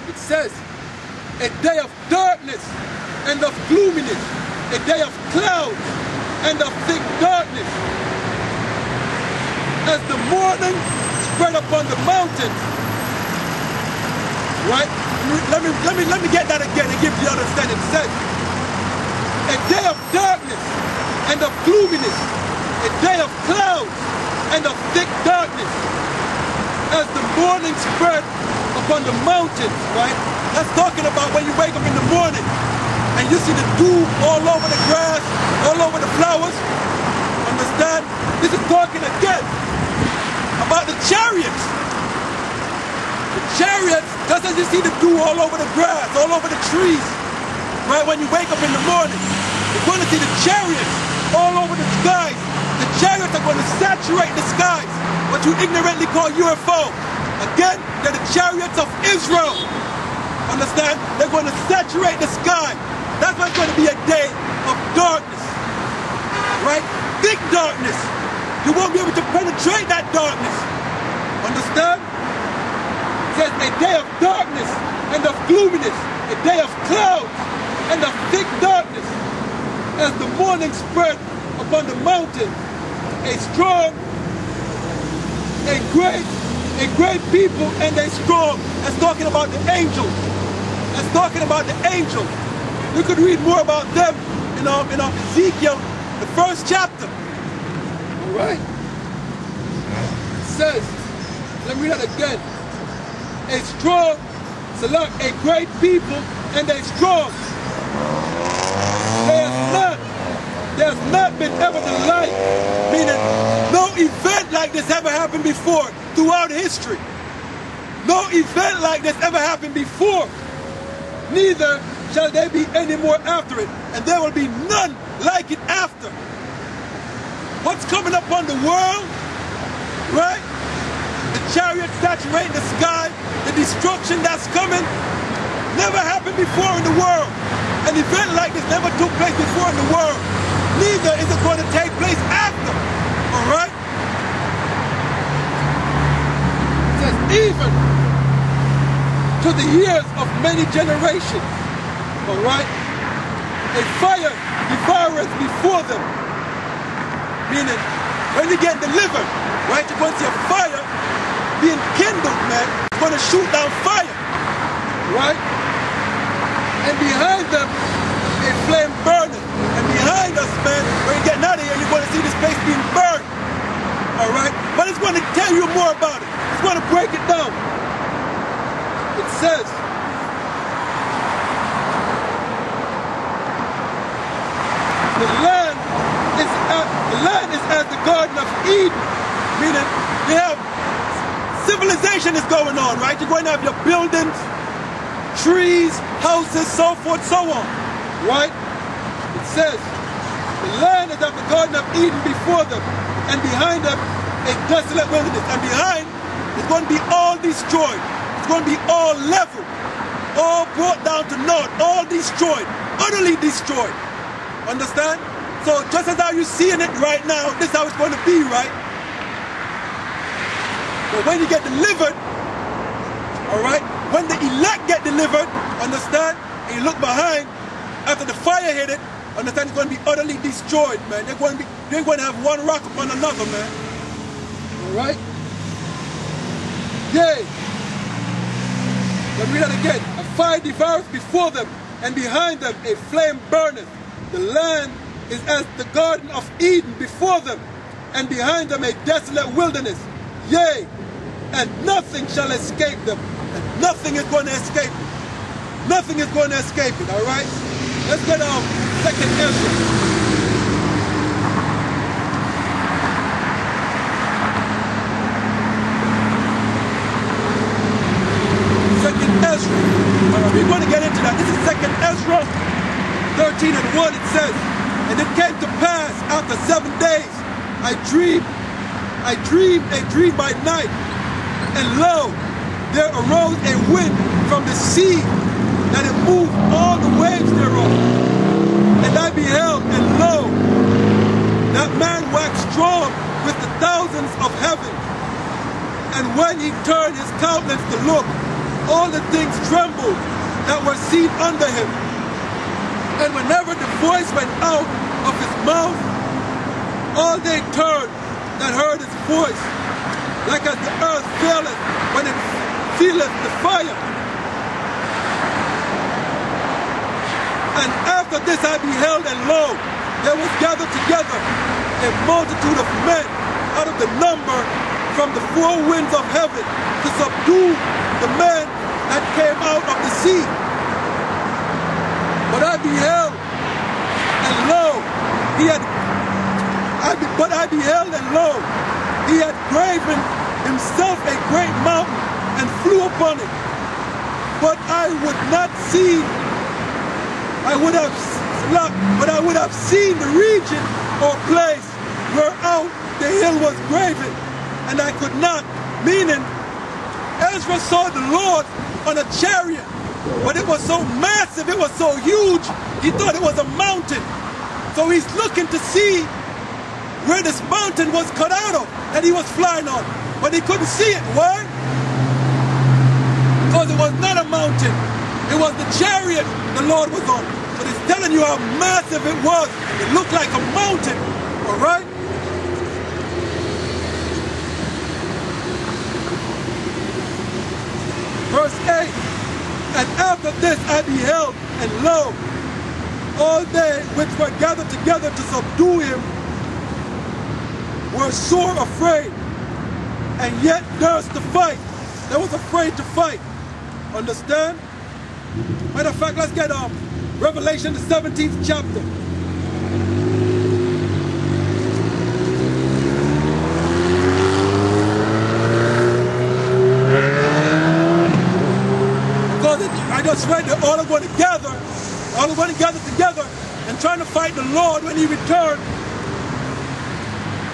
It says, a day of darkness and of gloominess, a day of clouds and of thick darkness, as the morning spread upon the mountains. Right? Let me get that again and give you understanding. It says, a day of darkness and of gloominess, a day of clouds and of thick darkness, as the morning spread upon the mountains, right? That's talking about when you wake up in the morning and you see the dew all over the grass, all over the flowers. Understand? This is talking again about the chariots. The chariots, just as you see the dew all over the grass, all over the trees, right? When you wake up in the morning, you're going to see the chariots all over the skies. The chariots are going to saturate the skies, what you ignorantly call UFO. Again, they're the chariots of Israel. Understand? They're going to saturate the sky. That's why it's going to be a day of darkness. Right? Thick darkness. You won't be able to penetrate that darkness. Understand? It says a day of darkness and of gloominess, a day of clouds and of thick darkness, as the morning spread upon the mountains. A strong, a great people, and they strong. That's talking about the angels. That's talking about the angels. You could read more about them in Ezekiel, the first chapter. All right. It says, let me read that again. A strong, select a great people, and they strong. There's not been ever the like, meaning no event like this ever happened before throughout history. No event like this ever happened before. Neither shall there be any more after it, and there will be none like it after. What's coming upon the world, right? The chariots saturating the sky, the destruction that's coming, never happened before in the world. An event like this never took place before in the world. Neither is it going to take place after. All right? It says, even to the years of many generations. All right? A fire devoureth before them. Meaning, when you get delivered, right, you're going to see a fire being kindled, man. It's going to shoot down fire. Right? And behind them, a flame burning. And behind us, man, when you're getting out of here, you're going to see this place being burned. All right? But it's going to tell you more about it. It's going to break it down. It says, the land is as the Garden of Eden. Meaning, you have civilization is going on, right? You're going to have your buildings, trees, houses, so forth, so on. Right? It says, the land is of the Garden of Eden before them, and behind them a desolate wilderness. And behind, it's going to be all destroyed. It's going to be all leveled, all brought down to naught, all destroyed, utterly destroyed. Understand? So just as how you're seeing it right now, this is how it's going to be, right? But when you get delivered, all right, when the elect get delivered, understand? And you look behind, after the fire hit it, understand it's going to be utterly destroyed, man. They're going to have one rock upon another, man. All right? Yea. Let me read that again. A fire devours before them, and behind them a flame burneth. The land is as the Garden of Eden before them, and behind them a desolate wilderness. Yea, and nothing shall escape them. And nothing is going to escape it. Nothing is going to escape it, all right? Let's get on 2nd Ezra. 2nd Ezra. All right, we're going to get into that. This is 2nd Ezra 13 and 1. It says, and it came to pass after 7 days, I dreamed a dream by night, and lo, there arose a wind from the sea, that it moved all the waves thereof. And I beheld, and lo, that man waxed strong with the thousands of heaven. And when he turned his countenance to look, all the things trembled that were seen under him. And whenever the voice went out of his mouth, all they turned that heard his voice, like as the earth faileth when it feeleth the fire. And after this I beheld, and lo, there was gathered together a multitude of men out of the number from the four winds of heaven to subdue the men that came out of the sea. But I beheld, and lo, he had graven himself a great mountain and flew upon it. But I would not see, I would have seen the region or place whereout the hill was graven, and I could not. Meaning, Ezra saw the Lord on a chariot, but it was so massive, it was so huge, he thought it was a mountain. So he's looking to see where this mountain was cut out of that he was flying on, but he couldn't see it. Why? Because it was not a mountain. It was the chariot the Lord was on. But it's telling you how massive it was. It looked like a mountain. All right? Verse 8. And after this I beheld, and lo, all they which were gathered together to subdue him were sore afraid, and yet durst to fight. They was afraid to fight. Understand? Matter of fact, let's get Revelation, the 17th chapter. Because I just read that all are going to gather together and trying to fight the Lord when he returned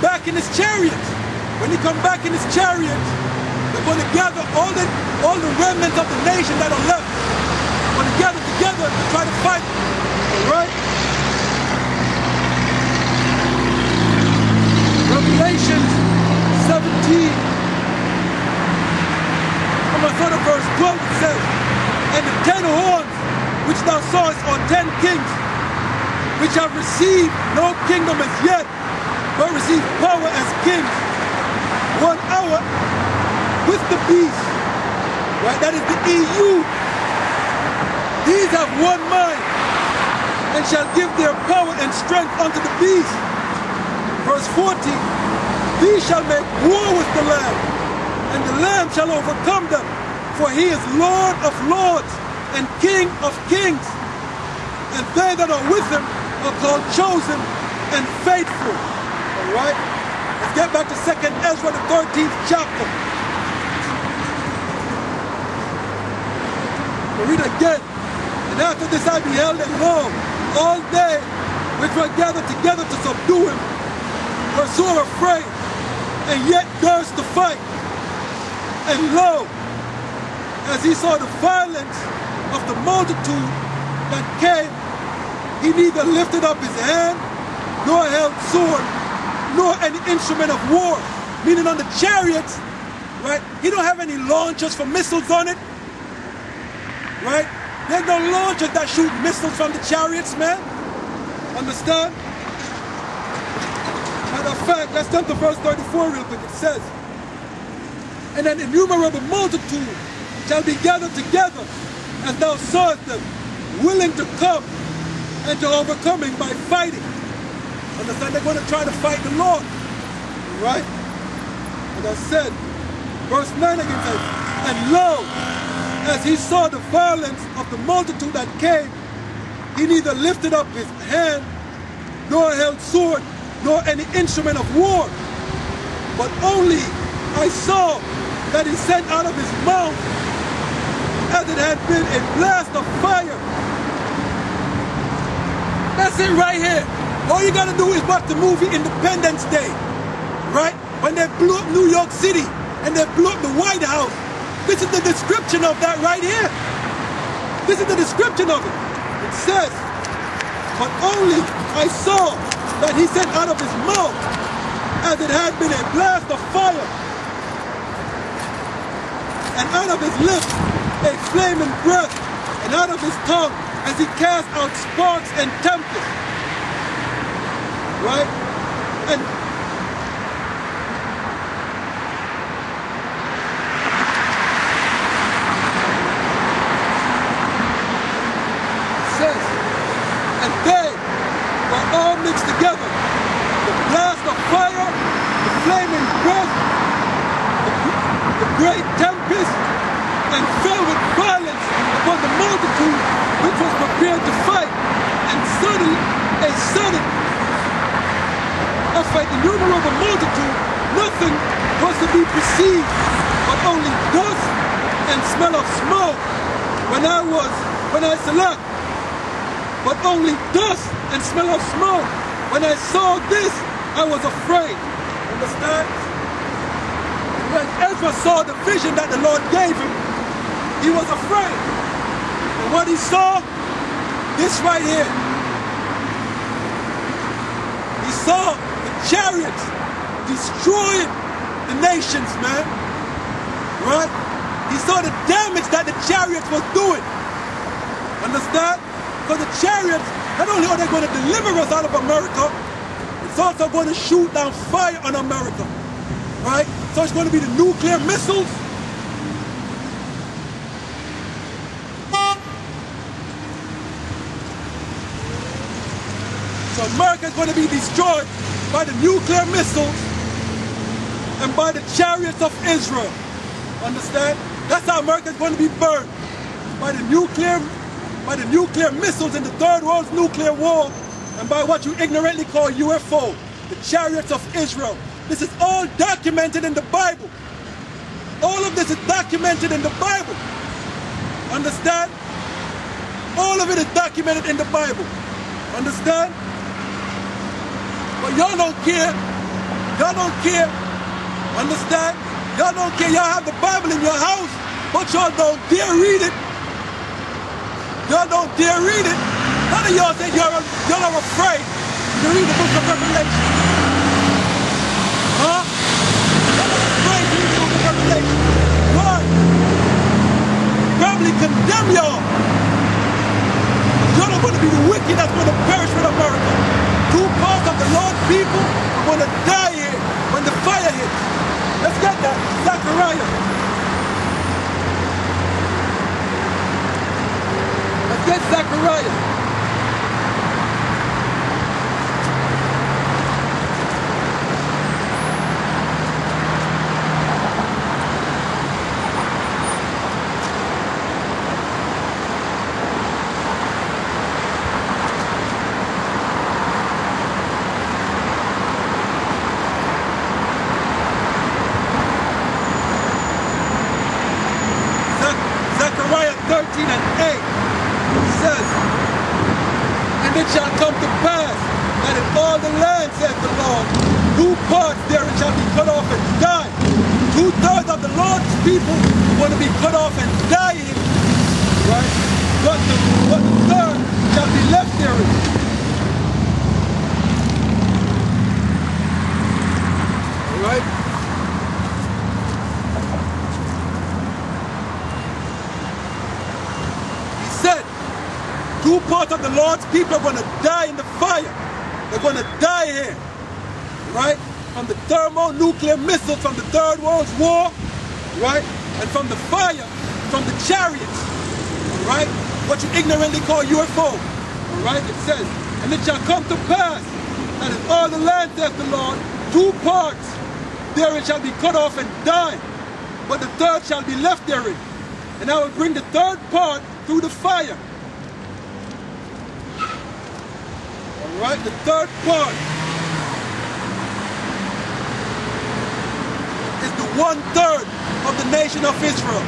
back in his chariot. When he come back in his chariot, they're going to gather all the remnants of the nation that are left. They're going to gather together to try to fight. All right? Revelation 17. I'm going to go to verse 12. It says, and the 10 horns which thou sawest are 10 kings, which have received no kingdom as yet, but receive power as kings 1 hour with the beast. Right? That is the EU. These have one mind, and shall give their power and strength unto the beast. Verse 14. These shall make war with the Lamb, and the Lamb shall overcome them, for he is Lord of lords and King of kings. And they that are with him are called chosen and faithful. Alright? Let's get back to 2nd Ezra, the 13th chapter. We'll read again. And after this I beheld, and lo, all they which were gathered together to subdue him were sore afraid, and yet durst to fight. And lo, as he saw the violence of the multitude that came, he neither lifted up his hand, nor held sword, nor any instrument of war. Meaning on the chariots, right? He don't have any launchers for missiles on it, right? There's no launchers that shoot missiles from the chariots, man. Understand? Matter of fact, let's turn to verse 34 real quick. It says, and an innumerable multitude shall be gathered together, as thou sawest them, willing to come and to overcome him by fighting. Understand? They're going to try to fight the Lord. Right? As I said, verse 9 again says, and lo, as he saw the violence of the multitude that came, he neither lifted up his hand, nor held sword, nor any instrument of war, but only I saw that he sent out of his mouth, as it had been a blast of fire. That's it right here. All you gotta do is watch the movie Independence Day, right? When they blew up New York City and they blew up the White House. This is the description of that right here. This is the description of it. It says, but only I saw that he sent out of his mouth, as it had been a blast of fire, and out of his lips a flaming breath, and out of his tongue as he cast out sparks and tempest. Right? And it says, and they were all mixed together. The blast of fire, the flaming breath, the great tempest, and fell with violence upon the multitude which was prepared to fight. And suddenly, a sudden, of an innumerable multitude, nothing was to be perceived, but only dust and smell of smoke. When I select, but only dust and smell of smoke. When I saw this, I was afraid. Understand? When Ezra saw the vision that the Lord gave him, he was afraid. And what he saw, this right here. He saw the chariots destroying the nations, man. Right? He saw the damage that the chariots was doing. Understand? So the chariots, not only are they going to deliver us out of America, it's also going to shoot down fire on America. Right? So it's going to be the nuclear missiles. So America is going to be destroyed by the nuclear missiles and by the chariots of Israel. Understand? That's how America is going to be burned. By the nuclear missiles in the Third World's nuclear war, and by what you ignorantly call UFO, the chariots of Israel. This is all documented in the Bible. All of this is documented in the Bible. Understand? All of it is documented in the Bible. Understand? But y'all don't care. Y'all don't care. Understand? Y'all don't care. Y'all have the Bible in your house, but y'all don't dare read it. Y'all don't dare read it. None of y'all say y'all are afraid to read the book of Revelation. Huh? Y'all are afraid to read the book of Revelation. Why? Probably condemn y'all. Y'all are going to be the wicked that's going to perish with America. 2 parts of the Lord's people are going to die here when the fire hits. Let's get that. Zechariah. Let's get Zechariah. Zechariah 13 and 8 says, and it shall come to pass that in all the land, saith the Lord, 2 parts therein shall be cut off and die. 2/3 of the Lord's people are going to be cut off and dying, right? But the third shall be left therein. All right? He said, 2 parts of the Lord's people are going to die in the fire. They're going to die here, right? From the thermonuclear missiles from the Third World War, right? And from the fire, from the chariots, all right? What you ignorantly call UFO, all right? It says, and it shall come to pass that in all the land, saith the Lord, 2 parts therein shall be cut off and die, but the third shall be left therein. And I will bring the third part through the fire. All right, the third part is the 1/3 of the nation of Israel.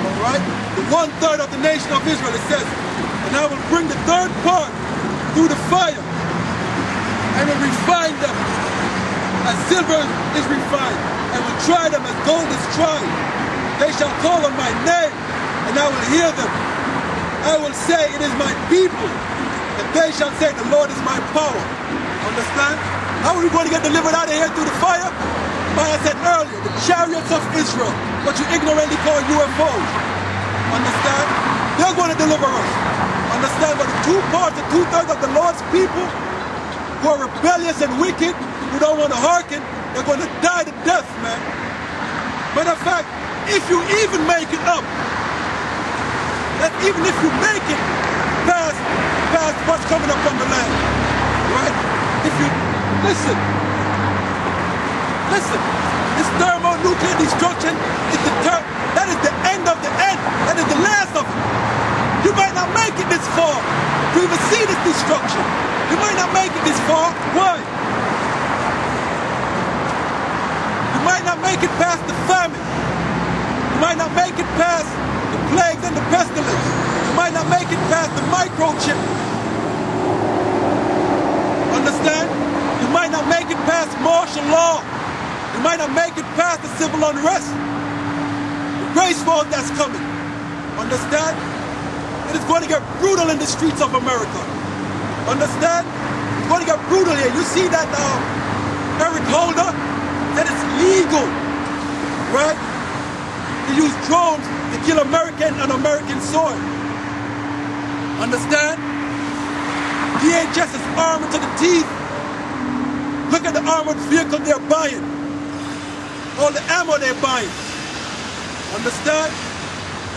All right, the 1/3 of the nation of Israel. It says, and I will bring the third part through the fire, and will refine them as silver is refined, and will try them as gold is tried. They shall call on my name, and I will hear them. I will say, it is my people. And they shall say, the Lord is my power. Understand? How are we going to get delivered out of here through the fire? Like I said earlier, the chariots of Israel, what you ignorantly call UFOs. Understand? They're going to deliver us. Understand? But the two-thirds of the Lord's people who are rebellious and wicked, who don't want to hearken, they're going to die to death, man. Matter of fact, if you even make it up, that even if you make it past what's coming up on the land, right? If you listen, this thermonuclear destruction is that is the end of the end. That is the last of it. You might not make it this far to even see this destruction. You might not make it this far. Why? You might not make it past the famine. You might not make it past the plagues and the pestilence. You might not make it past the microchip. Understand? You might not make it past martial law. You might not make it past the civil unrest. The race war that's coming. Understand? It is going to get brutal in the streets of America. Understand? It's going to get brutal here. You see that Eric Holder? That it's legal, right? To use drones to kill American on American soil. Understand? DHS is armed to the teeth. Look at the armored vehicle they're buying. All the ammo they're buying. Understand?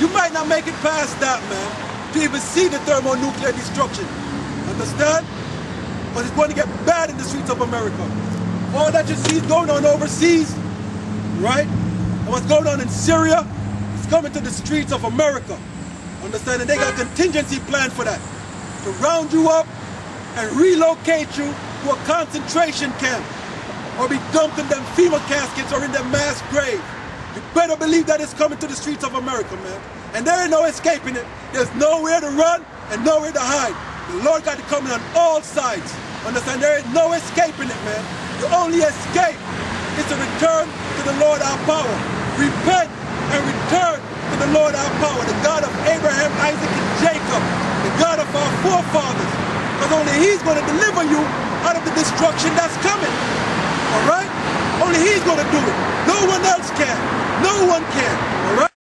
You might not make it past that, man, to even see the thermonuclear destruction. Understand? But it's going to get bad in the streets of America. All that you see is going on overseas, right? And what's going on in Syria is coming to the streets of America. Understand? And they got a contingency plan for that. To round you up and relocate you to a concentration camp. Or be dumped in them FEMA caskets or in them mass grave. You better believe that it's coming to the streets of America, man. And there ain't no escaping it. There's nowhere to run and nowhere to hide. The Lord got to come in on all sides. Understand? There is no escaping it, man. The only escape is to return to the Lord our power. Repent and return to the Lord our power. The God of Abraham, Isaac, and Jacob. The God of our forefathers. Because only He's going to deliver you out of the destruction that's coming. Alright? Only He's going to do it. No one else can. No one can.